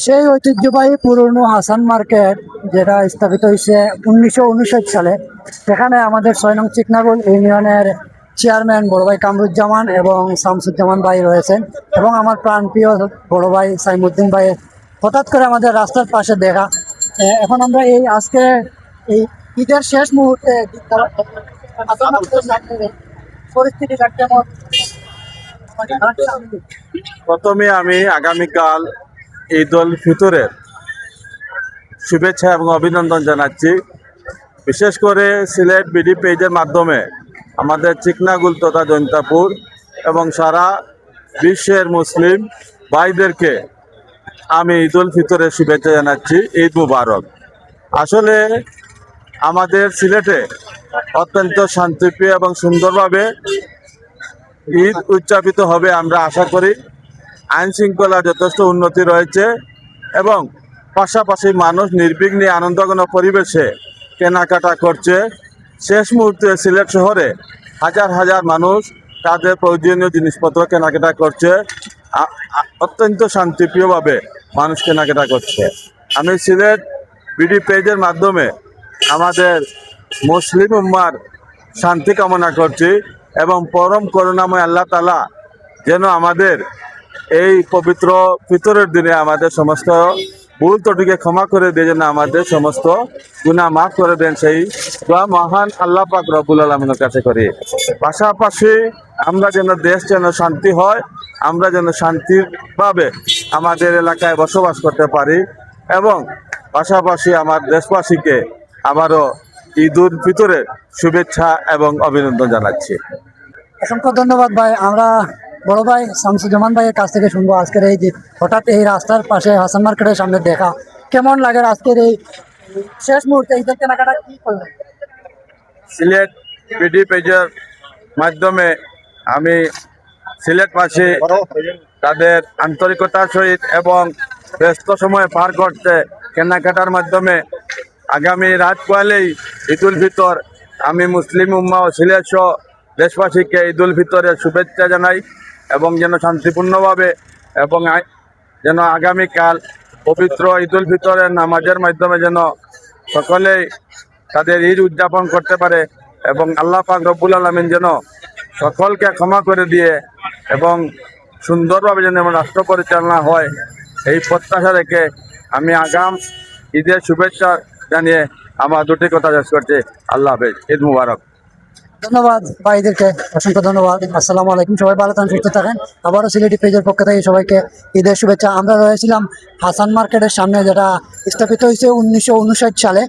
সেই ঐতিহ্যবাহী পুরনো হাসান মার্কেট যেটা স্থাপিত হয়েছে 1959 সালে, সেখানে আমাদের 6 নং চিকনাগুল ইউনিয়নের চেয়ারম্যান বড় ভাই কামরুজ্জামান এবং শামসুজ্জামান ভাই রয়েছেন, এবং আমার প্রাণপ্রিয় বড় ভাই সাইমুদ্দিন ভাই হঠাৎ করে আমাদের রাস্তার পাশে দেখা। এখন আমরা এই আজকে এই ঈদের শেষ মুহূর্তে হাসান মার্কেটের সামনে পরিস্থিতিটা কেমন? প্রথমে আমি আগামীকাল ঈদ উল ফিতরের শুভেচ্ছা এবং অভিনন্দন জানাচ্ছি। বিশেষ করে সিলেট বিডি পেজের মাধ্যমে আমাদের চিকনাগুল তথা জৈন্তাপুর এবং সারা বিশ্বের মুসলিম ভাইদেরকে আমি ঈদ উল ফিতরের শুভেচ্ছা জানাচ্ছি। ঈদ মুবারক। আসলে আমাদের সিলেটে অত্যন্ত শান্তিপ্রিয় এবং সুন্দরভাবে ঈদ উদযাপিত হবে আমরা আশা করি। আইন শৃঙ্খলা যথেষ্ট উন্নতি রয়েছে এবং পাশাপাশি মানুষ নির্বিঘ্নে আনন্দঘন পরিবেশে কেনাকাটা করছে। শেষ মুহূর্তে সিলেট শহরে হাজার হাজার মানুষ তাদের প্রয়োজনীয় জিনিসপত্র কেনাকাটা করছে। অত্যন্ত শান্তিপ্রিয়ভাবে মানুষ কেনাকাটা করছে। আমি সিলেট বিডি পেজের মাধ্যমে আমাদের মুসলিম উম্মার শান্তি কামনা করছি এবং পরম করুণাময় আল্লাহ তাআলা যেন আমাদের এই পবিত্র ফিতরের দিনে আমাদের সমস্ত ভুল ত্রুটিকে ক্ষমা করে দিয়ে যেন আমাদের সমস্ত গুনাহ মাফ করে দেন, সেই দোয়া মহান আল্লাহ পাক রব্বুল আলামিনের কাছে করি। পাশাপাশি আমরা যেন দেশ যেন শান্তি হয়, আমরা যেন শান্তিভাবে আমাদের এলাকায় বসবাস করতে পারি এবং পাশাপাশি আমার দেশবাসীকে আবারও ঈদ উল ফিতরের শুভেচ্ছা এবং অভিনন্দন জানাচ্ছি। অসংখ্য ধন্যবাদ ভাই। আমরা বড় ভাই শামসুজ্জামান ভাইয়ের কাছ থেকে শুনবো আজকের এই যে হঠাৎ এই রাস্তার পাশে হাসান মার্কেটের সামনে দেখা, কেমন লাগে আজকের এই শেষ মুহূর্তে ঈদের কেনাকাটা কি করলেন? সিলেট বিডি পেজের মাধ্যমে আমি সিলেটবাসী তাদের আন্তরিকতার সহিত এবং ব্যস্ত সময় পার করতে কেনাকাটার মাধ্যমে আগামী রাত পোয়ালেই ঈদ উল ফিতর, আমি মুসলিম উম্মা ও সিলেট সহ দেশবাসীকে ঈদ উল ফিতরের শুভেচ্ছা জানাই এবং যেন শান্তিপূর্ণভাবে এবং যেন আগামীকাল পবিত্র ঈদ উল ফিতরের নামাজের মাধ্যমে যেন সকলেই তাদের ঈদ উদযাপন করতে পারে এবং আল্লাহ পাক রব্বুল আলামিন যেন সকলকে ক্ষমা করে দিয়ে এবং সুন্দরভাবে যেন রাষ্ট্র পরিচালনা হয়, এই প্রত্যাশা রেখে আমি আগাম ঈদের শুভেচ্ছা জানিয়ে আমার দুটি কথা শেষ করছি। আল্লাহ হাফেজ। ঈদ মুবারক। ধন্যবাদ ভাইদেরকে, অসংখ্য ধন্যবাদ। আসসালামু আলাইকুম। সবাই ভালো থাকেন, সুস্থ থাকেন। আবারও সিলেটি পেজের পক্ষ থেকে সবাইকে ঈদের শুভেচ্ছা। আমরা রয়েছিলাম হাসান মার্কেটের সামনে, যেটা স্থাপিত হয়েছে 1959 সালে।